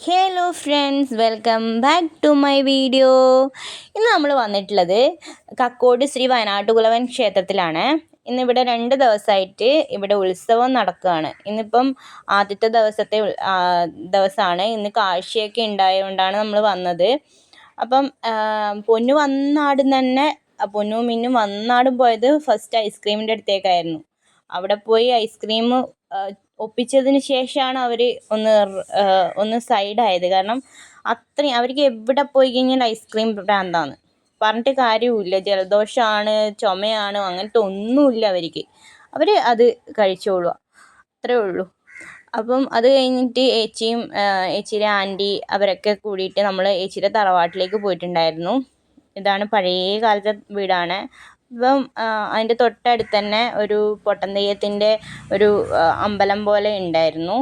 Hello friends, welcome back to my video. ഇന്ന് നമ്മൾ വന്നിട്ടുള്ളത് കക്കോട് ശ്രീ വയനാട്ടുകുലവൻ ക്ഷേത്രത്തിലാണ്. ഇന്നിവിടെ 2 ദിവസമായിട്ട് ഇവിടെ ഉത്സവം നടക്കുകയാണ്. ഇന്നിപ്പം ആദ്യത്തെ ദിവസമാണ്. ഇന്ന് കാഴ്ചയൊക്കെ ഉണ്ടായതുകൊണ്ടാണ് നമ്മൾ വന്നത്. അപ്പം പൊന്നു വന്നാടും തന്നെ പൊന്നും മിന്നും വന്നാടും പോയത് ഫസ്റ്റ് ഐസ്ക്രീമിൻ്റെ അടുത്തേക്കായിരുന്നു. അവിടെ പോയി ഐസ്ക്രീം ഒപ്പിച്ചതിന് ശേഷമാണ് അവർ ഒന്ന് സൈഡായത്. കാരണം അത്രയും അവർക്ക് എവിടെ പോയി കഴിഞ്ഞാൽ ഐസ്ക്രീം ഭ്രാന്താണ്. പറഞ്ഞിട്ട് കാര്യവുമില്ല. ജലദോഷമാണ്, ചുമയാണ്, അങ്ങനത്തെ ഒന്നുമില്ല അവർക്ക്. അവർ അത് കഴിച്ചോളുക, അത്രേ ഉള്ളൂ. അപ്പം അത് കഴിഞ്ഞിട്ട് ഏച്ചിയുടെ ആൻറ്റി അവരൊക്കെ കൂടിയിട്ട് നമ്മൾ ഏച്ചിയുടെ തറവാട്ടിലേക്ക് പോയിട്ടുണ്ടായിരുന്നു. ഇതാണ് പഴയ കാലത്തെ വീടാണ്. ഇപ്പം അതിൻ്റെ തൊട്ടടുത്ത് തന്നെ ഒരു പൊട്ടൻ തെയ്യത്തിൻ്റെ ഒരു അമ്പലം പോലെ ഉണ്ടായിരുന്നു.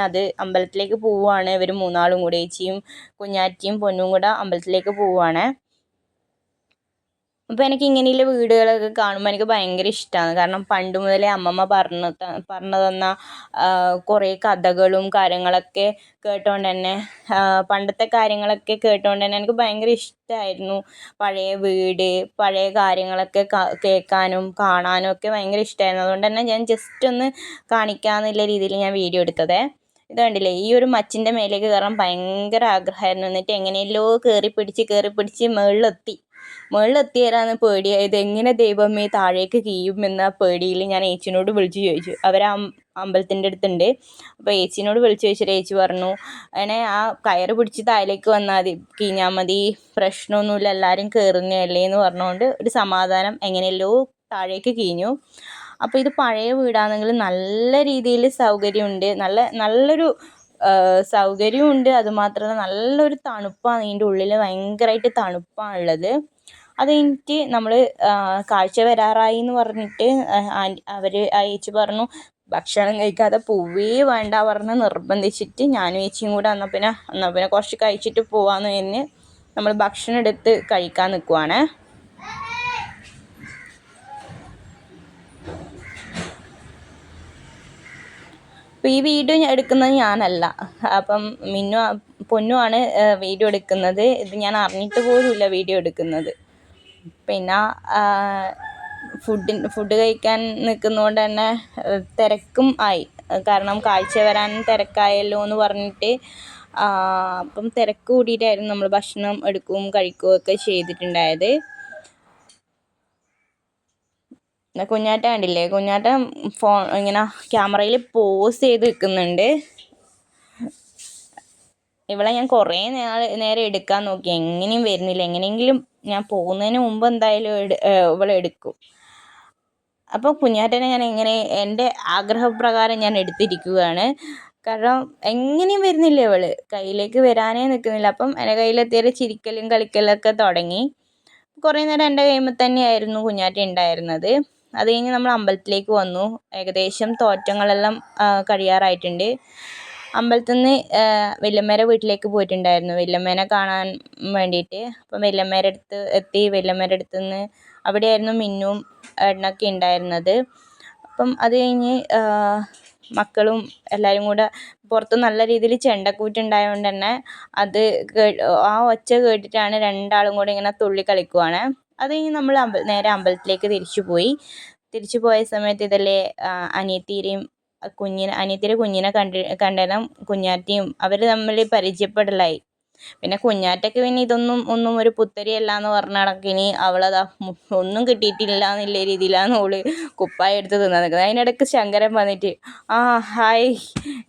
അത് അമ്പലത്തിലേക്ക് പോവുകയാണ് ഇവർ മൂന്നാളും കൂടി. ഏച്ചിയും കുഞ്ഞാറ്റിയും പൊന്നും കൂടെ അമ്പലത്തിലേക്ക് പോവുകയാണ്. അപ്പോൾ എനിക്ക് ഇങ്ങനെയുള്ള വീടുകളൊക്കെ കാണുമ്പോൾ എനിക്ക് ഭയങ്കര ഇഷ്ടമാണ്. കാരണം പണ്ട് മുതലേ അമ്മമ്മ പറഞ്ഞു തന്ന കുറേ കഥകളും കാര്യങ്ങളൊക്കെ കേട്ടുകൊണ്ട് തന്നെ പണ്ടത്തെ കാര്യങ്ങളൊക്കെ കേട്ടുകൊണ്ട് തന്നെ എനിക്ക് ഭയങ്കര ഇഷ്ടമായിരുന്നു. പഴയ വീട്, പഴയ കാര്യങ്ങളൊക്കെ കേൾക്കാനും കാണാനും ഒക്കെ ഭയങ്കര ഇഷ്ടമായിരുന്നു. അതുകൊണ്ട് തന്നെ ഞാൻ ജസ്റ്റ് ഒന്ന് കാണിക്കാമെന്നുള്ള രീതിയിൽ ഞാൻ വീഡിയോ എടുത്തത്. ഇത് കണ്ടില്ലേ, ഈ ഒരു മച്ചിൻ്റെ മേലേക്ക് കയറാൻ ഭയങ്കര ആഗ്രഹമായിരുന്നു. എന്നിട്ട് എങ്ങനെയല്ലോ കയറി പിടിച്ച് മുകളിലെത്തി തരാമെന്ന് പേടിയായത്. എങ്ങനെ ദൈവമേ താഴേക്ക് കീയുമെന്ന പേടിയിൽ ഞാൻ ഏച്ചിനോട് വിളിച്ച് ചോദിച്ചു. അവർ അമ്പലത്തിൻ്റെ അടുത്തുണ്ട്. അപ്പോൾ ഏച്ചിനോട് വിളിച്ച് ചോദിച്ചിട്ട് ഏച്ചി പറഞ്ഞു, അങ്ങനെ ആ കയറ് പിടിച്ച് താഴേക്ക് വന്നാൽ കീഞ്ഞാൽ മതി, പ്രശ്നമൊന്നുമില്ല, എല്ലാവരും കയറുന്നതല്ലേ എന്ന് പറഞ്ഞുകൊണ്ട് ഒരു സമാധാനം എങ്ങനെയല്ലോ താഴേക്ക് കീഞ്ഞു. അപ്പോൾ ഇത് പഴയ വീടാണെങ്കിൽ നല്ല രീതിയിൽ സൗകര്യമുണ്ട്, നല്ലൊരു സൗകര്യമുണ്ട്. അതുമാത്രമല്ല നല്ലൊരു തണുപ്പാണ്. ഇതിൻ്റെ ഉള്ളിൽ ഭയങ്കരമായിട്ട് തണുപ്പാണുള്ളത്. അത് കഴിഞ്ഞിട്ട് നമ്മൾ കാഴ്ച വരാറായി എന്ന് പറഞ്ഞിട്ട് ഏച്ചി പറഞ്ഞു ഭക്ഷണം കഴിക്കാതെ പോവേ വേണ്ട പറഞ്ഞ് നിർബന്ധിച്ചിട്ട് ഞാനും ഏച്ചിയും കൂടെ എന്നാൽ പിന്നെ കുറച്ച് കഴിച്ചിട്ട് പോവാമെന്ന് പറഞ്ഞ് നമ്മൾ ഭക്ഷണം എടുത്ത് കഴിക്കാൻ നിൽക്കുവാണ്. അപ്പോൾ ഈ വീഡിയോ എടുക്കുന്നത് ഞാനല്ല, അപ്പം പൊന്നുമാണ് വീഡിയോ എടുക്കുന്നത്. ഇത് ഞാൻ അറിഞ്ഞിട്ട് പോലുമില്ല വീഡിയോ എടുക്കുന്നത്. പിന്നെ ഫുഡ് കഴിക്കാൻ നിൽക്കുന്നതുകൊണ്ട് തന്നെ തിരക്കും ആയി. കാരണം കാഴ്ച വരാൻ തിരക്കായല്ലോ എന്ന് പറഞ്ഞിട്ട് അപ്പം തിരക്ക് കൂടിയിട്ടായിരുന്നു നമ്മൾ ഭക്ഷണം കഴിക്കുകയൊക്കെ ചെയ്തിട്ടുണ്ടായത്. കുഞ്ഞാറ്റ കണ്ടില്ലേ, കുഞ്ഞാറ്റ ഇങ്ങനെ ക്യാമറയിൽ പോസ് ചെയ്ത് നിൽക്കുന്നുണ്ട്. ഇവളെ ഞാൻ കുറേ നേരം എടുക്കാൻ നോക്കി, എങ്ങനെയും വരുന്നില്ല. എങ്ങനെയെങ്കിലും ഞാൻ പോകുന്നതിന് മുമ്പ് എന്തായാലും ഇവളെ എടുക്കും. അപ്പോൾ കുഞ്ഞാറ്റനെ ഞാൻ എൻ്റെ ആഗ്രഹപ്രകാരം ഞാൻ എടുത്തിരിക്കുകയാണ്. കാരണം എങ്ങനെയും വരുന്നില്ല, ഇവള് കയ്യിലേക്ക് വരാനേ നിൽക്കുന്നില്ല. അപ്പം എൻ്റെ കയ്യിലെത്തിയാൽ ചിരിക്കലും കളിക്കലൊക്കെ തുടങ്ങി. കുറേ നേരം എൻ്റെ കൈമ തന്നെയായിരുന്നു കുഞ്ഞാറ്റ ഉണ്ടായിരുന്നത്. അത് കഴിഞ്ഞ് നമ്മൾ അമ്പലത്തിലേക്ക് വന്നു. ഏകദേശം തോറ്റങ്ങളെല്ലാം കഴിയാറായിട്ടുണ്ട്. അമ്പലത്തിൽ നിന്ന് വല്യമ്മേരെ വീട്ടിലേക്ക് പോയിട്ടുണ്ടായിരുന്നു, വല്യമ്മേനെ കാണാൻ വേണ്ടിയിട്ട്. അപ്പം വല്യമ്മേരെ അടുത്ത് എത്തി. വല്യമ്മേരെ അടുത്ത് നിന്ന് അവിടെയായിരുന്നു മിന്നും ഏട്ടനൊക്കെ ഉണ്ടായിരുന്നത്. അപ്പം അത് കഴിഞ്ഞ് മക്കളും എല്ലാവരും കൂടെ പുറത്ത് നല്ല രീതിയിൽ ചെണ്ടക്കൂറ്റുണ്ടായതുകൊണ്ട് തന്നെ ആ ഒച്ച കേട്ടിട്ടാണ് രണ്ടാളും കൂടെ ഇങ്ങനെ തുള്ളി കളിക്കുവാണ്. അത് കഴിഞ്ഞ് നമ്മൾ നേരെ അമ്പലത്തിലേക്ക് തിരിച്ചു പോയ സമയത്ത് ഇതല്ലേ അനിയത്തിയുടെ കുഞ്ഞിനെ കണ്ടേരം കുഞ്ഞാറ്റയും അവർ തമ്മിൽ പരിചയപ്പെടലായി. പിന്നെ കുഞ്ഞാറ്റയ്ക്ക് പിന്നെ ഒന്നും ഒരു പുത്തരിയല്ല എന്ന് പറഞ്ഞ കണക്കിന് അവളതാ ഒന്നും കിട്ടിയിട്ടില്ല എന്നുള്ള രീതിയിലാണ് ഓള് കുപ്പായ എടുത്ത് തിന്നാൻ നിൽക്കുന്നത്. അതിനിടയ്ക്ക് ശങ്കരൻ വന്നിട്ട് ഹായ്,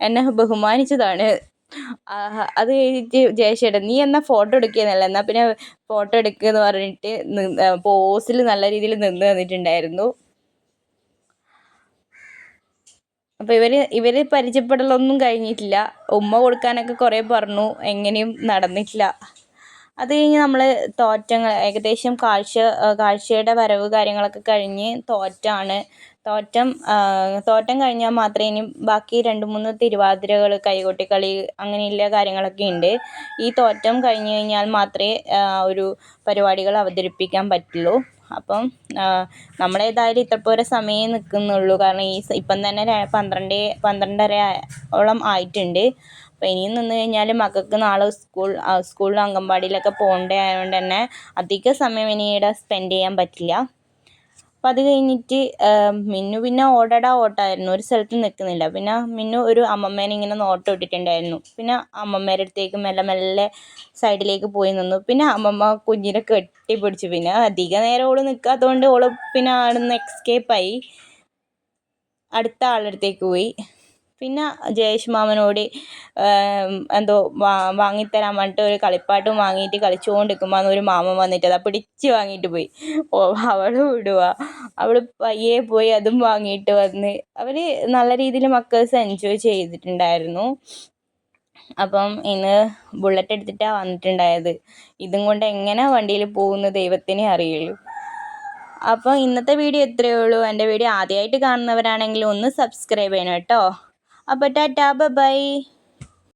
എന്നെ ബഹുമാനിച്ചതാണ്. അത് കഴിഞ്ഞിട്ട് ജയശേട്ടൻ നീ എന്നാൽ ഫോട്ടോ എടുക്കുകയെന്നല്ല, എന്നാൽ പിന്നെ ഫോട്ടോ എടുക്കുക എന്ന് പറഞ്ഞിട്ട് പോസിൽ നല്ല രീതിയിൽ നിന്ന് തന്നിട്ടുണ്ടായിരുന്നു. അപ്പോൾ ഇവർ പരിചയപ്പെടലൊന്നും കഴിഞ്ഞിട്ടില്ല. ഉമ്മ കൊടുക്കാനൊക്കെ കുറേ പറഞ്ഞു, എങ്ങനെയും നടന്നിട്ടില്ല. അത് കഴിഞ്ഞ് നമ്മൾ ഏകദേശം കാഴ്ചയുടെ വരവ് കാര്യങ്ങളൊക്കെ കഴിഞ്ഞ് തോറ്റം കഴിഞ്ഞാൽ മാത്രമേ ഇനി ബാക്കി 2-3 തിരുവാതിരകൾ, കൈകൊട്ടിക്കളി അങ്ങനെയുള്ള കാര്യങ്ങളൊക്കെ ഉണ്ട്. ഈ തോറ്റം കഴിഞ്ഞ് കഴിഞ്ഞാൽ മാത്രമേ ഒരു പരിപാടികൾ അവതരിപ്പിക്കാൻ പറ്റുള്ളൂ. അപ്പം നമ്മളേതായാലും ഇത്രപോലെ സമയം നിൽക്കുന്നുള്ളൂ. കാരണം ഇപ്പം തന്നെ 12-12:30 ആയിട്ടുണ്ട്. അപ്പോൾ ഇനിയും നിന്ന് കഴിഞ്ഞാൽ മക്കൾക്ക് നാളെ സ്കൂളിലും അംഗൻവാടിയിലൊക്കെ പോകേണ്ടത് ആയതുകൊണ്ട് തന്നെ അധിക സമയം ഇനി ഇവിടെ സ്പെൻഡ് ചെയ്യാൻ പറ്റില്ല. അപ്പം അത് കഴിഞ്ഞിട്ട് മിന്നു പിന്നെ ഓട്ടമായിരുന്നു, ഒരു സ്ഥലത്ത് നിൽക്കുന്നില്ല. പിന്നെ മിന്നു ഒരു അമ്മമ്മേനെ ഇങ്ങനെ നോട്ടം ഇട്ടിട്ടുണ്ടായിരുന്നു. പിന്നെ അമ്മമ്മേരുടെ അടുത്തേക്ക് മെല്ലെ മെല്ലെ സൈഡിലേക്ക് പോയി നിന്നു. പിന്നെ അമ്മമ്മ കുഞ്ഞിനെ കെട്ടിപ്പിടിച്ചു. പിന്നെ അധിക നേരം ഓള് നിൽക്കാത്തതുകൊണ്ട് ഓള് പിന്നെ അവിടെ നിന്ന് എസ്കേപ്പായി അടുത്ത ആളുടെ അടുത്തേക്ക് പോയി. പിന്നെ ജയേഷ് മാമനോട് എന്തോ വാങ്ങിത്തരാൻ പറഞ്ഞിട്ട് ഒരു കളിപ്പാട്ടും വാങ്ങിയിട്ട് കളിച്ചുകൊണ്ടിരിക്കുമ്പോൾ ഒരു മാമൻ വന്നിട്ട് അതാ പിടിച്ച് വാങ്ങിയിട്ട് പോയി. അവളും വിടുക, അവൾ പയ്യെ പോയി അതും വാങ്ങിയിട്ട് വന്ന്. അവർ നല്ല രീതിയിൽ മക്കേഴ്സ് എൻജോയ് ചെയ്തിട്ടുണ്ടായിരുന്നു. അപ്പം ഇന്ന് ബുള്ളറ്റ് എടുത്തിട്ടാണ് വന്നിട്ടുണ്ടായത്. ഇതും കൊണ്ട് എങ്ങനെ വണ്ടിയിൽ പോകുന്ന ദൈവത്തിനെ അറിയുള്ളൂ. അപ്പോൾ ഇന്നത്തെ വീഡിയോ ഇത്രയേ ഉള്ളൂ. എൻ്റെ വീഡിയോ ആദ്യമായിട്ട് കാണുന്നവരാണെങ്കിൽ ഒന്ന് സബ്സ്ക്രൈബ് ചെയ്യണം കേട്ടോ. അപ്പോൾ ടാറ്റാ, ബൈ.